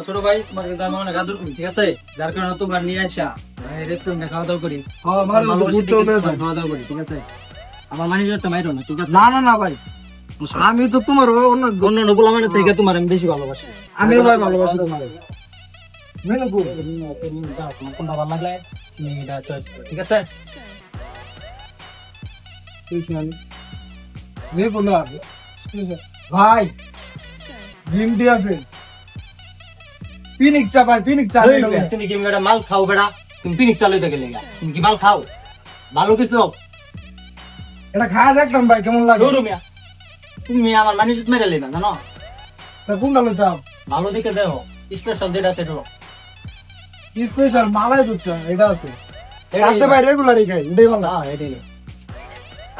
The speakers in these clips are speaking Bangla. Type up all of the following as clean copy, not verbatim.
ছোট ভাই তোমার কিন্তু আমি অনেক আদর করি, ঠিক আছে? যার কারণে তোমার নিয়ে আসা রেস্টুরেন্টে খাওয়া দাওয়া করি, খাওয়া দাওয়া করি, ঠিক আছে? আমার ম্যানেজারটা মাইরো না, ঠিক আছে? না না না ভাই, আমি তো তোমার অন্য অন্য পোলামানের থেকে তোমার আমি বেশি ভালোবাসি। আমি ভাই ভালোবাসি তোমার। তোমার কোনটা ভালো লাগলে তুমি এটা চয়েস করো, ঠিক আছে? ভাই গ্রিন টি আছে, পিনিক চা ভাই, পিনিক চা নিয়ে নেবো। তুমি কি বেটা মাল খাও বেটা? তুমি পিনিক চালাইতে গেলে তুমি কি মাল খাও? ভালো কিছু নাও। এটা খায়া দেখতাম ভাই কেমন লাগে। ধরো মিয়া, তুমি আমার ম্যানেজার মেরে লেবা জানো? তা কোনটা লইতাম? ভালো দিকে দেখো, স্পেশাল যেটা আছে এটা স্পেশাল মালাই দুধ চা এটা আছে। খাতে ভাই রেগুলারই খাই, এটাই ভালো। এটাই।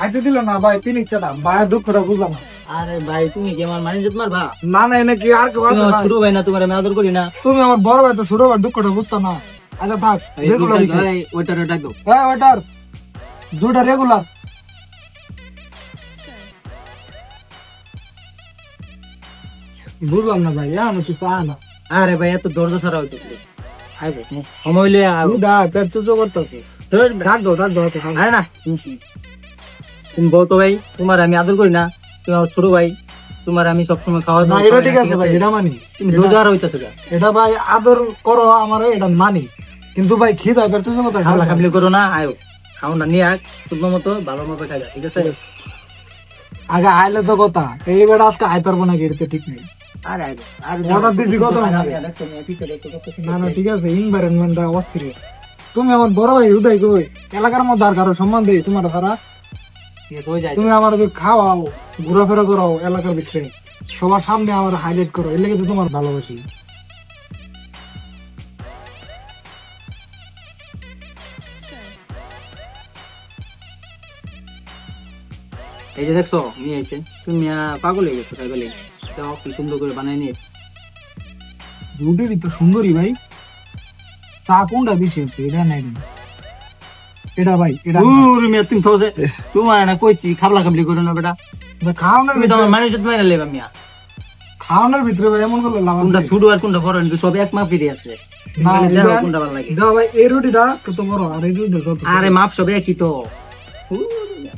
আইতে দিল না ভাই পিনিক চাটা, ভাই দুঃখটা বুঝলাম না। আরে ভাই তুমি কি আমার ম্যানেজার মারবা? না না এনে কি আর কেউ তুমি আছে আমার ভাই? ছোট ভাই না, তোমার আমি আদর করি না? তুমি আমার বড় ভাই, তো ছোট ভাই দুঃখটা বুঝতাম না। আচ্ছা থাক, রেগুলারই খাই। ওইটারে ডাক দাও। হ্যাঁ ওইটার দুটা রেগুলার। বুঝলাম না ভাই, আমি কিছু আয় না। আরে ভাই এত দরজা ছাড়া হইতো সময় হইলে দা পেট চুচো করতেছি। ডাক দাও ডাক দাও তো। আরে না তুমি বলতো ভাই, তোমার আমি আদর করি না? তুমি আমার ছোট ভাই, তোমার আমি সবসময় খাওয়া না দাওয়া এটা করাই ঠিক না, আছে ভাই, এটা মানি। তুমি দরজা আর হইতেছে গা। এটা ভাই আদর করো আমার, এটা মানি। কিন্তু ভাই খিদা পেট চুচো করতে খাওয়া খাবলি করো না, আয়ো খাও না, নিয়ে আয় শুদ্ধ মতো ভালো মতো খাই যা, ঠিক আছে? আগে আইলে তো কথা, এইবার আজকে আই পারবো না, এটা ঠিক নেই। আরে আয় আর অর্ডার দিছি কত? দেখছো মেয়ে পিছনে একটু না না ঠিক আছে, এনভায়রনমেন্টটা অস্থির। তুমি আমার বড় ভাই উদয় কই, এলাকার মধ্যে আর কারো সম্মান দেই তোমার তারা? হয়ে যায়। তুমি আমার খাওয়াও, ঘোরাফেরা করাও এলাকার ভিতরে, সবার সামনে আমার হাইলাইট করো, এর লেগে তো তোমার ভালোবাসি। এই যে দেখছো নিয়ে আইছে, তুমি পাগল হয়ে গেছো খাইবে লেগে। দেখো কি সুন্দর করে বানায় নিয়েছে। রুটির তো সুন্দরী ভাই। চা কোনটা বেশি হচ্ছে, এটা নাই রে। এটা ভাই এটা মিয়া তুমি তো যে তোমার না কইছি খাবলা খাবলি করো না বেটা। খাওয়ানোর তুমি তো আমার ম্যানেজার মাইরা লেবা মিয়া। খাওয়ানোর ভিতরে ভাই এমন করলে লাভ কোনটা আছে? ছোট আর কোনটা বড় কিন্তু সব এক মাপেরই আছে। না, খালি দেখো এটা- কোনটা ভালো লাগে। দাও ভাই এই রুটিটা কত বড়, আর এই রুটিটা কত ছোট? আরে মাপ সব একই তো।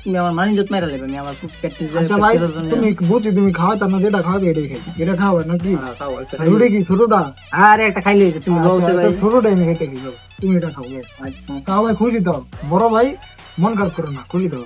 তুমি আমার ম্যানেজার মাইরা লেবা মিয়া, আমার খুব প্র্যাকটিস আচ্ছা ভাই তুমি বুঝি তুমি খাওয়াইতা না, যেটা খাওয়াবে এটাই খাই, এটা খাওয়াবে নাকি? আর রুটি কি ছোটটা? আরে একটা খাইলে তুমি আচ্ছা, বলতে আচ্ছা, ভাই। ছোটটাই আমি খাইতে দিই, তুমি এটা খাও। আচ্ছা খাও ভাই, খুশি তো? বড় ভাই মন খারাপ করো না, খুশি তো?